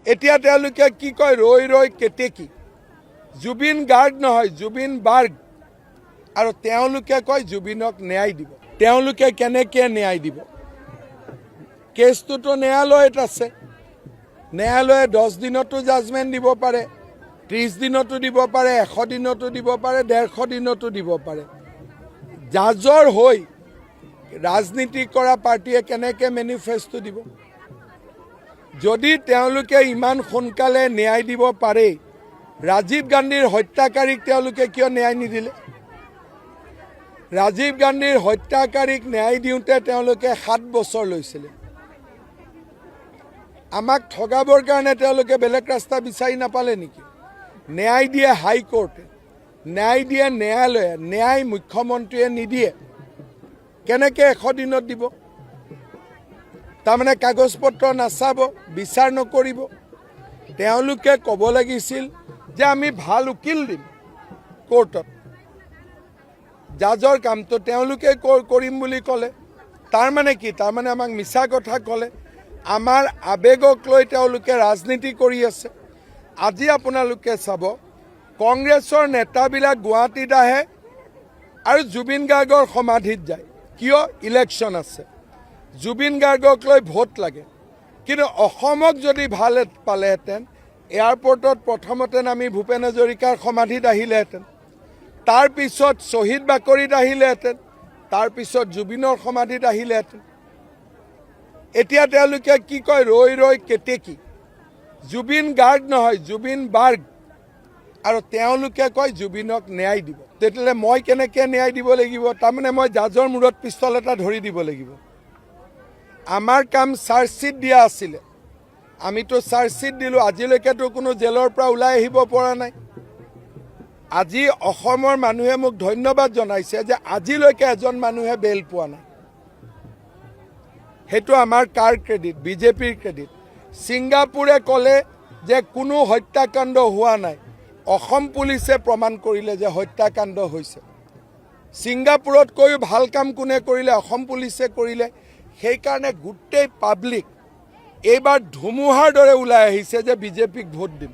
এতিয়া তেওঁলোকে কি কয় ৰৈ ৰৈ কেতেকী জুবিন গাৰ্গ নহয় জুবিন বাৰ্গ আৰু তেওঁলোকে কয় জুবিনক ন্যায় দিব তেওঁলোকে কেনেকৈ ন্যায় দিব কেছটোতো ন্যায়ালয়ত আছে ন্যায়ালয়ে 10 দিনতো জাজমেণ্ট দিব পাৰে 30 দিনতো দিব পাৰে 100 দিনতো দিব পাৰে 150 দিনতো দিব পাৰে জাজৰ হৈ ৰাজনীতি কৰা পাৰ্টিয়ে কেনেকৈ মেনিফেষ্টো দিব যদি তেওঁলোকে ইমান সোনকালে ন্যায় দিব পাৰে ৰাজীৱ গান্ধীৰ হত্যাকাৰীক তেওঁলোকে কিয় ন্যায় নিদিলে ৰাজীৱ গান্ধীৰ হত্যাকাৰীক ন্যায় দিওঁতে তেওঁলোকে 7 বছৰ লৈছিল আমাক ঠগাবৰ কাৰণে তেওঁলোকে বেলেগ ৰাস্তা বিচাৰি নাপালে নেকি ন্যায় দিয়ে হাইকোৰ্টে ন্যায় দিয়ে ন্যায়ালয়ে ন্যায় মুখ্যমন্ত্ৰীয়ে নিদিয়ে কেনেকৈ 100 দিনত দিব তাৰমানে কাগজ পত্ৰ নাচাব বিচাৰ নকৰিব তেওঁলোকে ক'ব লাগিছিল যে আমি ভাল উকিল দিম কোৰ্টত জাজৰ কামটো তেওঁলোকে কৰিম বুলি ক'লে তাৰমানে কি তাৰমানে আমাক মিছা কথা ক'লে আমাৰ আবেগক লৈ তেওঁলোকে ৰাজনীতি কৰি আছে আজি আপোনালোকে চাব কংগ্ৰেছৰ নেতাবিলাক গুৱাহাটীত আহে আৰু জুবিন গাৰ্গৰ সমাধিত যায় কিয় ইলেকশ্যন আছে জুবিন গাৰ্গক লৈ ভোট লাগে কিন্তু অসমক যদি ভাল পালেহেঁতেন এয়াৰপৰ্টত প্ৰথমতে আমি ভূপেন হাজৰিকাৰ সমাধিত আহিলেহেঁতেন তাৰপিছত শ্বহীদ বাকৰিত আহিলেহেঁতেন তাৰপিছত জুবিনৰ সমাধিত আহিলেহেঁতেন এতিয়া তেওঁলোকে কি কয় ৰৈ ৰৈ কেতেকী জুবিন গাৰ্গ নহয় জুবিন বাৰ্গ আৰু তেওঁলোকে কয় জুবিনক ন্যায় দিব তেতিয়াহ'লে মই কেনেকৈ ন্যায় দিব লাগিব তাৰমানে মই জাজৰ মূৰত পিষ্টল এটা ধৰি দিব লাগিব আমাৰ কাম চাৰ্জশ্বিট দিয়া আছিলে আমিতো চাৰ্জশ্বিট দিলোঁ আজিলৈকেতো কোনো জেলৰ পৰা ওলাই আহিব পৰা নাই আজি অসমৰ মানুহে মোক ধন্যবাদ জনাইছে যে আজিলৈকে এজন মানুহে বেল পোৱা নাই সেইটো আমাৰ কাৰ ক্ৰেডিট বিজেপিৰ ক্ৰেডিট ছিংগাপুৰে ক'লে যে কোনো হত্যাকাণ্ড হোৱা নাই অসম পুলিচে প্ৰমাণ কৰিলে যে হত্যাকাণ্ড হৈছে ছিংগাপুৰতকৈও ভাল কাম কোনে কৰিলে অসম পুলিচে কৰিলে সেইকাৰণে গোটেই পাব্লিক এইবাৰ ধুমুহাৰ দৰে ওলাই আহিছে যে বিজেপিক ভোট দিম